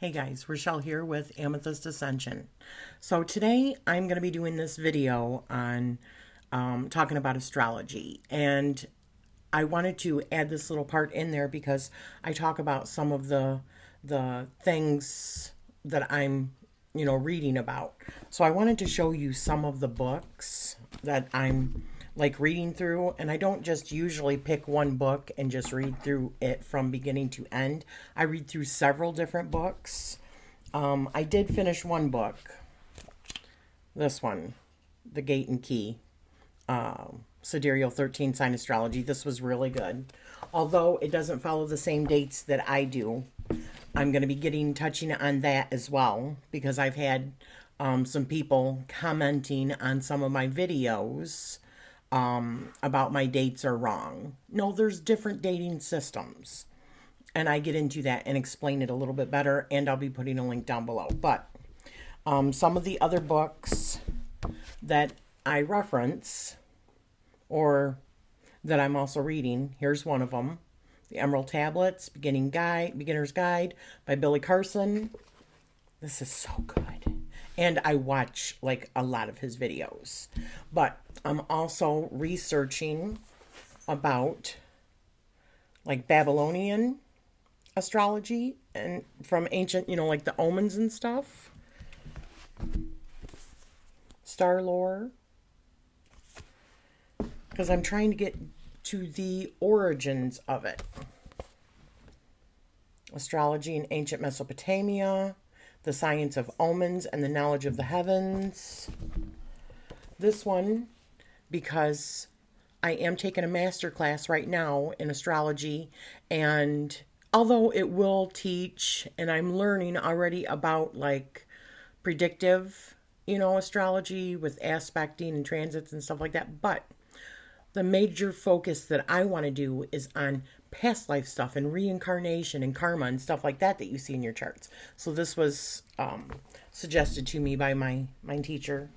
Hey guys, Rochelle here with Amethyst Ascension. So today I'm going to be doing this video on talking about astrology, and I wanted to add this little part in there because I talk about some of the things that I'm reading about. So I wanted to show you some of the books that I'm like reading through, and I don't just usually pick one book and just read through it from beginning to end. I read through several different books. I did finish one book, this one, The Gate and Key, Sidereal 13 Sign Astrology. This was really good. Although it doesn't follow the same dates that I do, I'm going to be touching on that as well, because I've had some people commenting on some of my videos about my dates are wrong. No, there's different dating systems, and I get into that and explain it a little bit better, and I'll be putting a link down below. But some of the other books that I reference, or that I'm also reading, here's one of them: The Emerald Tablets, Beginner's Guide by Billy Carson. This is so good. And I watch like a lot of his videos. But I'm also researching about like Babylonian astrology and from ancient, like the omens and stuff. Star lore. Because I'm trying to get to the origins of it. Astrology in ancient Mesopotamia. The Science of Omens and the Knowledge of the Heavens. This one, because I am taking a master class right now in astrology, and although it will teach, and I'm learning already about like predictive, astrology with aspecting and transits and stuff like that, but the major focus that I want to do is on past life stuff and reincarnation and karma and stuff like that you see in your charts. So this was suggested to me by my teacher.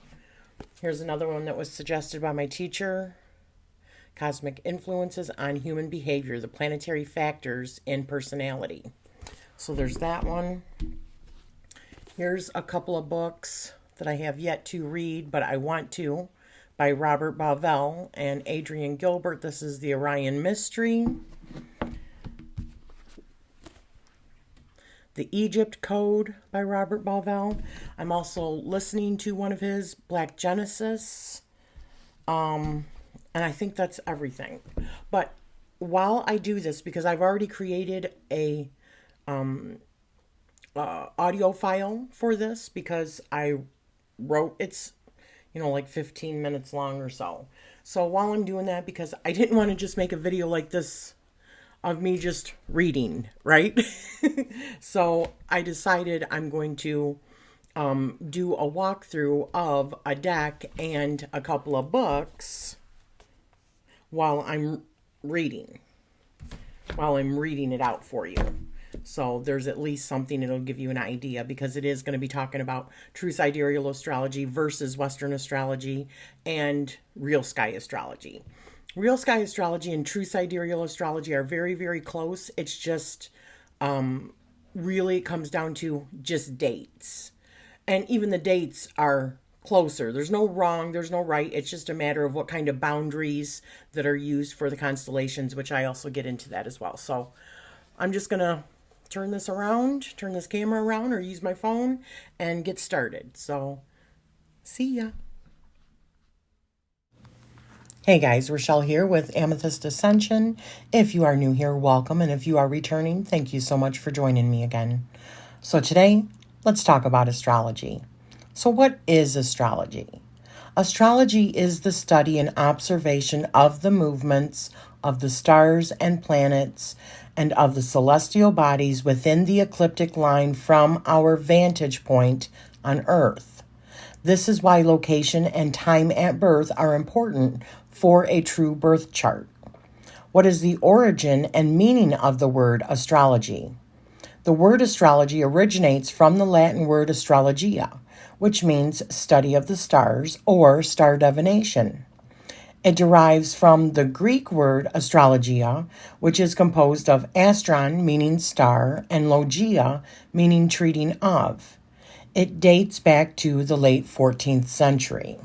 Here's another one that was suggested by my teacher: Cosmic Influences on Human Behavior, the Planetary Factors in Personality. So there's that one. Here's a couple of books that I have yet to read, but I want to, by Robert Bauval and Adrian Gilbert. This is The Orion Mystery, The Egypt Code by Robert Bauval. I'm also listening to one of his, Black Genesis. And I think that's everything. But while I do this, because I've already created a audio file for this, because I wrote, it's like 15 minutes long or so. So while I'm doing that, because I didn't want to just make a video like this of me just reading, right? So I decided I'm going to do a walkthrough of a deck and a couple of books while I'm reading it out for you. So there's at least something that'll give you an idea, because it is going to be talking about True Sidereal Astrology versus Western Astrology and Real Sky Astrology. Real Sky Astrology and True Sidereal Astrology are very, very close. It's just really comes down to just dates. And even the dates are closer. There's no wrong, there's no right. It's just a matter of what kind of boundaries that are used for the constellations, which I also get into that as well. So I'm just going to turn this camera around, or use my phone and get started. So, see ya. Hey guys, Rochelle here with Amethyst Ascension. If you are new here, welcome. And if you are returning, thank you so much for joining me again. So today, let's talk about astrology. So what is astrology? Astrology is the study and observation of the movements of the stars and planets and of the celestial bodies within the ecliptic line from our vantage point on Earth. This is why location and time at birth are important for a true birth chart. What is the origin and meaning of the word astrology? The word astrology originates from the Latin word astrologia, which means study of the stars or star divination. It derives from the Greek word astrologia, which is composed of astron, meaning star, and logia, meaning treating of. It dates back to the late 14th century.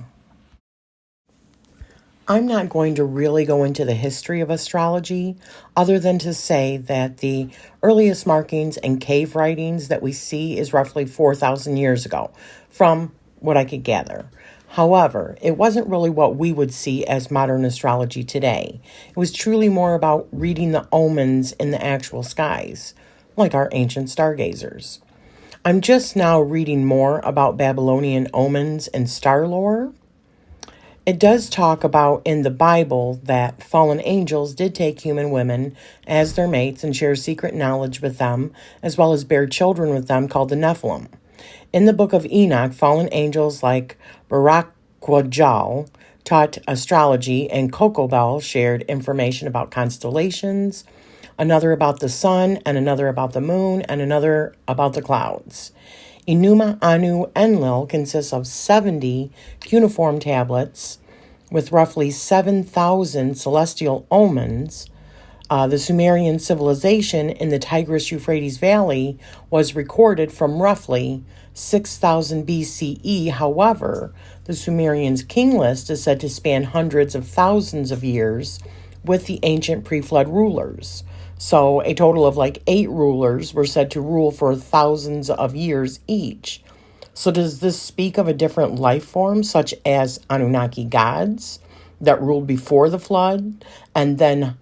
I'm not going to really go into the history of astrology, other than to say that the earliest markings and cave writings that we see is roughly 4,000 years ago, from what I could gather. However, it wasn't really what we would see as modern astrology today. It was truly more about reading the omens in the actual skies, like our ancient stargazers. I'm just now reading more about Babylonian omens and star lore. It does talk about in the Bible that fallen angels did take human women as their mates and share secret knowledge with them, as well as bear children with them called the Nephilim. In the book of Enoch, fallen angels like Barak-Quajal taught astrology, and Kokobel shared information about constellations, another about the sun, and another about the moon, and another about the clouds. Enuma, Anu, Enlil consists of 70 cuneiform tablets with roughly 7,000 celestial omens. The Sumerian civilization in the Tigris-Euphrates Valley was recorded from roughly 6,000 BCE. However, the Sumerians' king list is said to span hundreds of thousands of years with the ancient pre-flood rulers. So a total of like 8 rulers were said to rule for thousands of years each. So does this speak of a different life form, such as Anunnaki gods that ruled before the flood, and then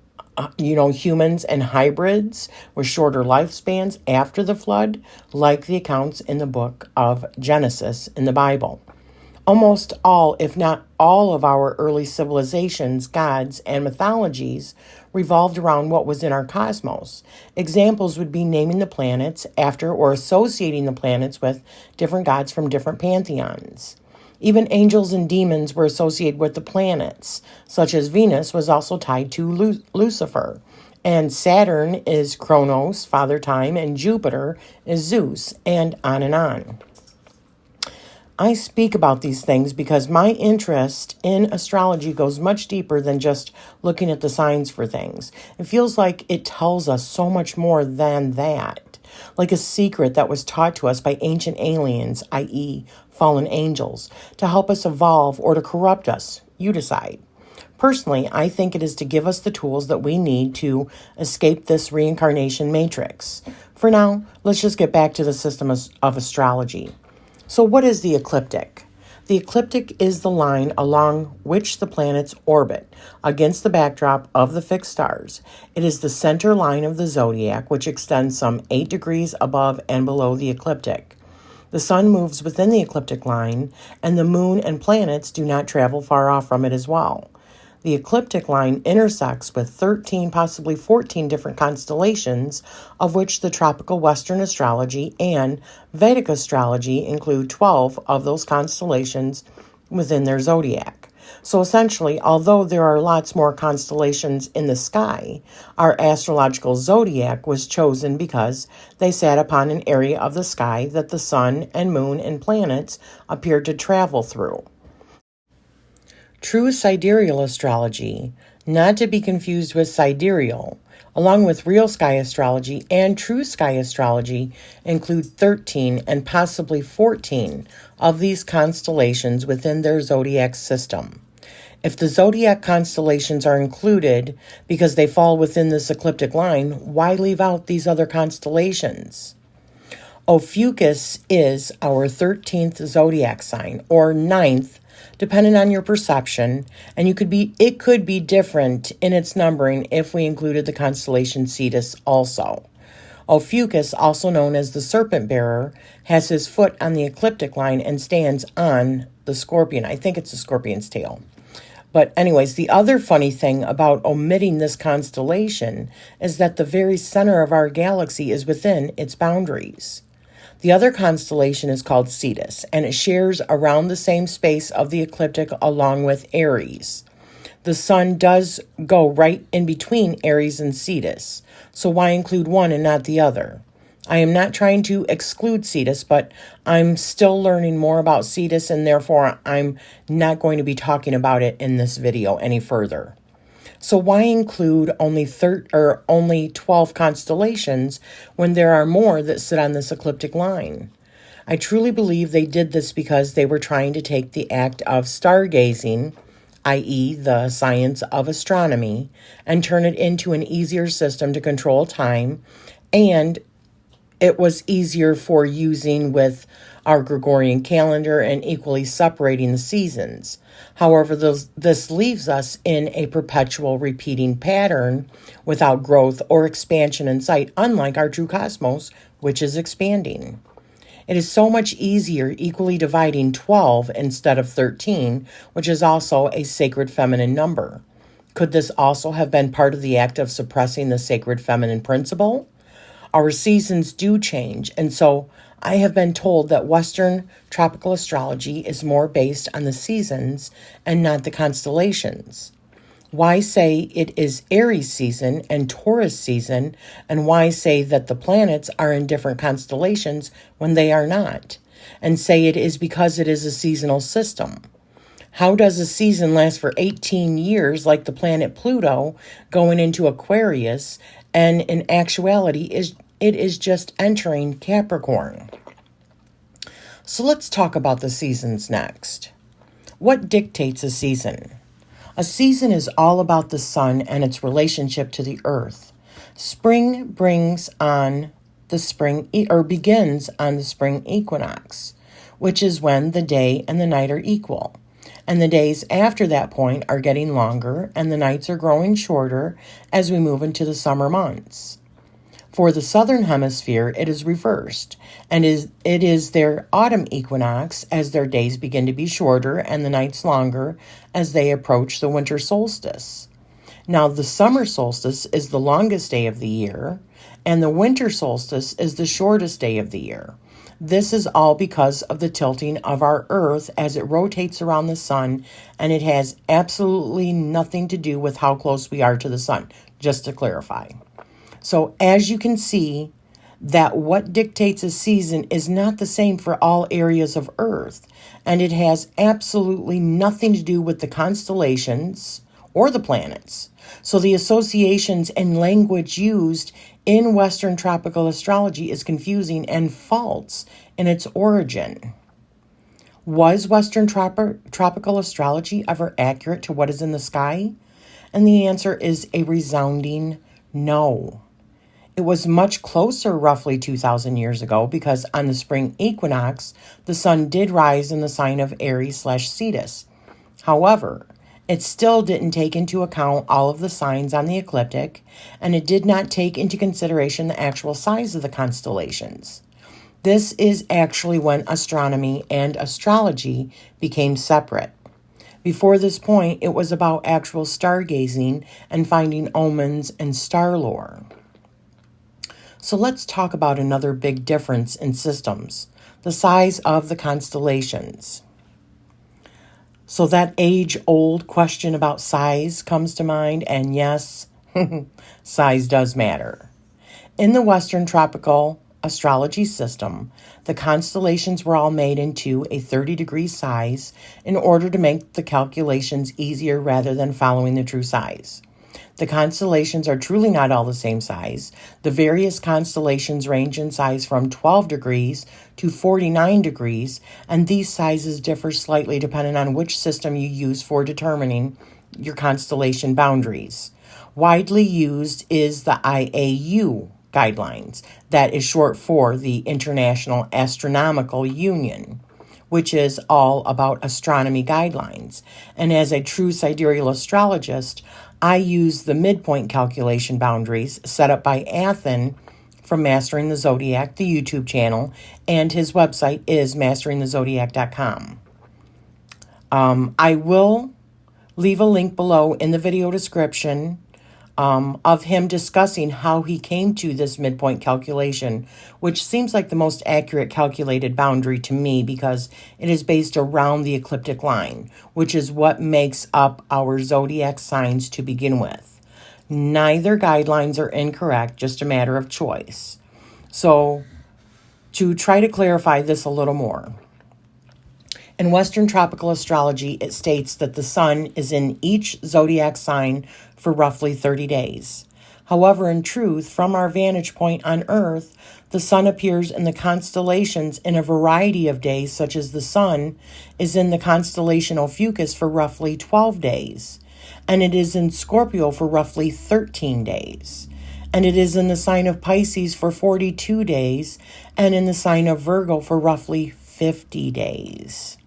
humans and hybrids with shorter lifespans after the flood, like the accounts in the book of Genesis in the Bible? Almost all, if not all, of our early civilizations, gods, and mythologies revolved around what was in our cosmos. Examples would be naming the planets after or associating the planets with different gods from different pantheons. Even angels and demons were associated with the planets, such as Venus was also tied to Lucifer, and Saturn is Kronos, Father Time, and Jupiter is Zeus, and on and on. I speak about these things because my interest in astrology goes much deeper than just looking at the signs for things. It feels like it tells us so much more than that, like a secret that was taught to us by ancient aliens, i.e., fallen angels, to help us evolve or to corrupt us. You decide. Personally, I think it is to give us the tools that we need to escape this reincarnation matrix. For now, let's just get back to the system of astrology. So what is the ecliptic? The ecliptic is the line along which the planets orbit against the backdrop of the fixed stars. It is the center line of the zodiac, which extends some 8 degrees above and below the ecliptic. The sun moves within the ecliptic line, and the moon and planets do not travel far off from it as well. The ecliptic line intersects with 13, possibly 14 different constellations, of which the Tropical Western Astrology and Vedic Astrology include 12 of those constellations within their zodiac. So essentially, although there are lots more constellations in the sky, our astrological zodiac was chosen because they sat upon an area of the sky that the sun and moon and planets appeared to travel through. True Sidereal Astrology, not to be confused with sidereal, along with real sky astrology and true sky astrology, include 13 and possibly 14 of these constellations within their zodiac system. If the zodiac constellations are included because they fall within this ecliptic line, why leave out these other constellations? Ophiuchus is our 13th zodiac sign, or 9th, depending on your perception, and it could be different in its numbering if we included the constellation Cetus also. Ophiuchus, also known as the serpent bearer, has his foot on the ecliptic line and stands on the scorpion. I think it's a scorpion's tail. But anyways, the other funny thing about omitting this constellation is that the very center of our galaxy is within its boundaries. The other constellation is called Cetus, and it shares around the same space of the ecliptic along with Aries. The sun does go right in between Aries and Cetus, so why include one and not the other? I am not trying to exclude Cetus, but I'm still learning more about Cetus, and therefore I'm not going to be talking about it in this video any further. So why include only 12 constellations when there are more that sit on this ecliptic line? I truly believe they did this because they were trying to take the act of stargazing, i.e. the science of astronomy, and turn it into an easier system to control time, and it was easier for using with our Gregorian calendar and equally separating the seasons. However, this leaves us in a perpetual repeating pattern without growth or expansion in sight, unlike our true cosmos, which is expanding. It is so much easier equally dividing 12 instead of 13, which is also a sacred feminine number. Could this also have been part of the act of suppressing the sacred feminine principle? Our seasons do change, and so I have been told that Western tropical astrology is more based on the seasons and not the constellations. Why say it is Aries season and Taurus season, and why say that the planets are in different constellations when they are not, and say it is because it is a seasonal system? How does a season last for 18 years like the planet Pluto going into Aquarius, and in actuality it is just entering Capricorn? So let's talk about the seasons next. What dictates a season? A season is all about the sun and its relationship to the earth. Spring begins on the spring equinox, which is when the day and the night are equal. And the days after that point are getting longer and the nights are growing shorter as we move into the summer months. For the southern hemisphere, it is reversed, and it is their autumn equinox as their days begin to be shorter and the nights longer as they approach the winter solstice. Now, the summer solstice is the longest day of the year, and the winter solstice is the shortest day of the year. This is all because of the tilting of our Earth as it rotates around the sun, and it has absolutely nothing to do with how close we are to the sun, just to clarify. So as you can see, that what dictates a season is not the same for all areas of Earth, and it has absolutely nothing to do with the constellations or the planets. So the associations and language used in Western tropical astrology is confusing and false in its origin. Was Western tropical astrology ever accurate to what is in the sky? And the answer is a resounding no. It was much closer roughly 2,000 years ago because on the spring equinox, the sun did rise in the sign of Aries/Cetus. However, it still didn't take into account all of the signs on the ecliptic, and it did not take into consideration the actual size of the constellations. This is actually when astronomy and astrology became separate. Before this point, it was about actual stargazing and finding omens and star lore. So let's talk about another big difference in systems, the size of the constellations. So that age-old question about size comes to mind, and yes, size does matter. In the Western Tropical Astrology System, the constellations were all made into a 30-degree size in order to make the calculations easier rather than following the true size. The constellations are truly not all the same size. The various constellations range in size from 12 degrees to 49 degrees, and these sizes differ slightly depending on which system you use for determining your constellation boundaries. Widely used is the IAU guidelines, that is short for the International Astronomical Union, which is all about astronomy guidelines. And as a true sidereal astrologist, I use the midpoint calculation boundaries set up by Athen from Mastering the Zodiac, the YouTube channel, and his website is masteringthezodiac.com. I will leave a link below in the video description of him discussing how he came to this midpoint calculation, which seems like the most accurate calculated boundary to me because it is based around the ecliptic line, which is what makes up our zodiac signs to begin with. Neither guidelines are incorrect, just a matter of choice. So to try to clarify this a little more, in Western Tropical Astrology, it states that the sun is in each zodiac sign for roughly 30 days. However, in truth, from our vantage point on Earth, the sun appears in the constellations in a variety of days, such as the sun is in the constellation Ophiuchus for roughly 12 days, and it is in Scorpio for roughly 13 days, and it is in the sign of Pisces for 42 days, and in the sign of Virgo for roughly 50 days.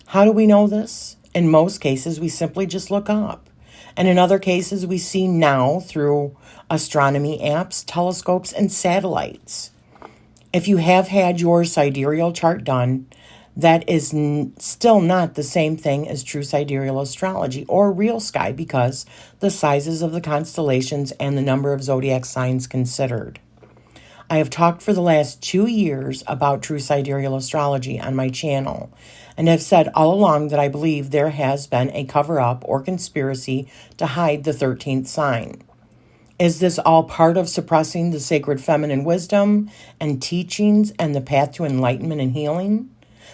How do we know this? In most cases, we simply just look up. And in other cases, we see now through astronomy apps, telescopes, and satellites. If you have had your sidereal chart done, that is still not the same thing as true sidereal astrology or real sky, because the sizes of the constellations and the number of zodiac signs considered. I have talked for the last 2 years about true sidereal astrology on my channel, and have said all along that I believe there has been a cover-up or conspiracy to hide the 13th sign. Is this all part of suppressing the sacred feminine wisdom and teachings and the path to enlightenment and healing?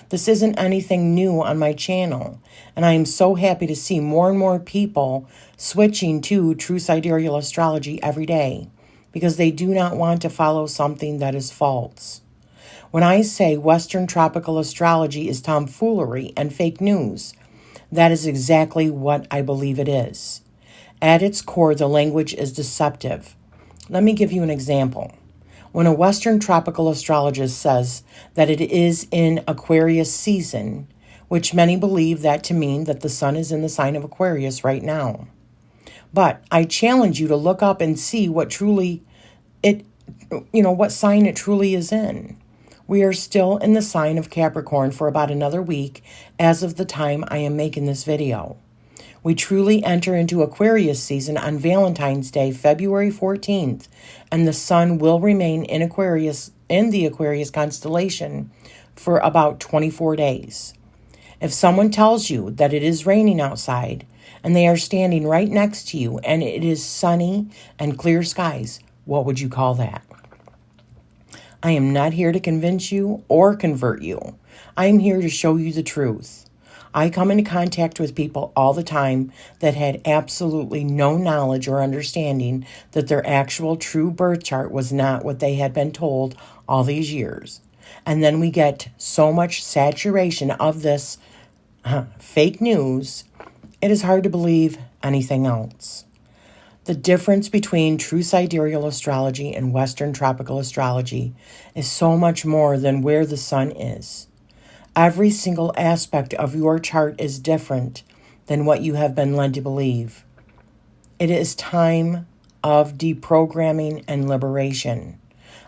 This isn't anything new on my channel, and I am so happy to see more and more people switching to true sidereal astrology every day, because they do not want to follow something that is false. When I say Western Tropical Astrology is tomfoolery and fake news, that is exactly what I believe it is. At its core, the language is deceptive. Let me give you an example. When a Western tropical astrologist says that it is in Aquarius season, which many believe that to mean that the sun is in the sign of Aquarius right now. But I challenge you to look up and see what sign it truly is in. We are still in the sign of Capricorn for about another week as of the time I am making this video. We truly enter into Aquarius season on Valentine's Day, February 14th, and the sun will remain in the Aquarius constellation for about 24 days. If someone tells you that it is raining outside and they are standing right next to you and it is sunny and clear skies, what would you call that? I am not here to convince you or convert you. I am here to show you the truth. I come into contact with people all the time that had absolutely no knowledge or understanding that their actual true birth chart was not what they had been told all these years. And then we get so much saturation of this fake news, it is hard to believe anything else. The difference between true sidereal astrology and Western tropical astrology is so much more than where the sun is. Every single aspect of your chart is different than what you have been led to believe. It is time of deprogramming and liberation.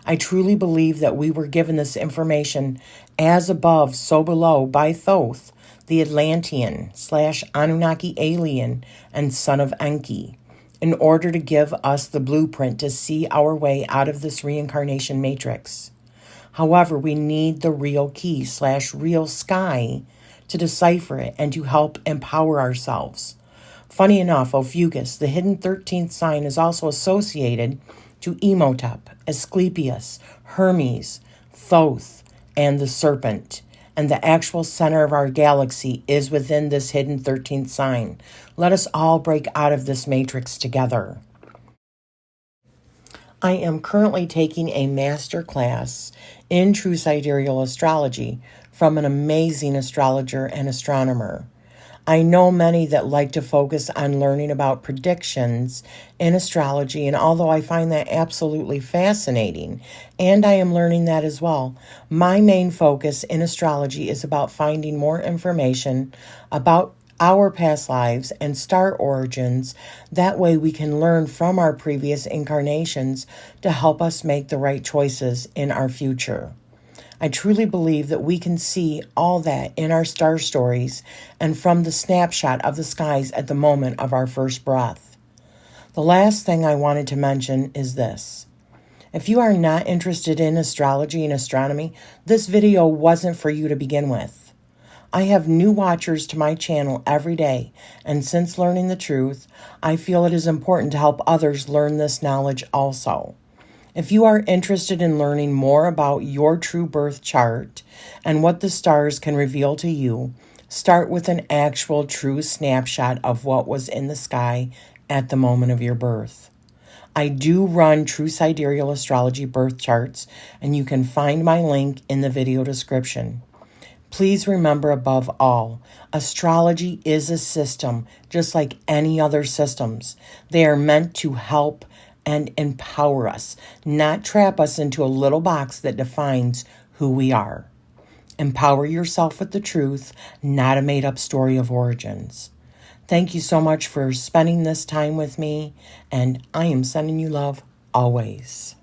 I truly believe that we were given this information as above, so below by Thoth, the Atlantean / Anunnaki alien and son of Enki, in order to give us the blueprint to see our way out of this reincarnation matrix. However, we need the real key / real sky to decipher it and to help empower ourselves. Funny enough, Ophiuchus, the hidden 13th sign, is also associated to Imhotep, Asclepius, Hermes, Thoth, and the serpent. And the actual center of our galaxy is within this hidden 13th sign. Let us all break out of this matrix together. I am currently taking a master class in True Sidereal Astrology from an amazing astrologer and astronomer. I know many that like to focus on learning about predictions in astrology, and although I find that absolutely fascinating, and I am learning that as well, my main focus in astrology is about finding more information about our past lives and star origins. That way we can learn from our previous incarnations to help us make the right choices in our future. I truly believe that we can see all that in our star stories and from the snapshot of the skies at the moment of our first breath. The last thing I wanted to mention is this. If you are not interested in astrology and astronomy, this video wasn't for you to begin with. I have new watchers to my channel every day, and since learning the truth, I feel it is important to help others learn this knowledge also. If you are interested in learning more about your true birth chart and what the stars can reveal to you, start with an actual true snapshot of what was in the sky at the moment of your birth. I do run True Sidereal Astrology birth charts, and you can find my link in the video description. Please remember, above all, astrology is a system just like any other systems. They are meant to help and empower us, not trap us into a little box that defines who we are. Empower yourself with the truth, not a made-up story of origins. Thank you so much for spending this time with me, and I am sending you love always.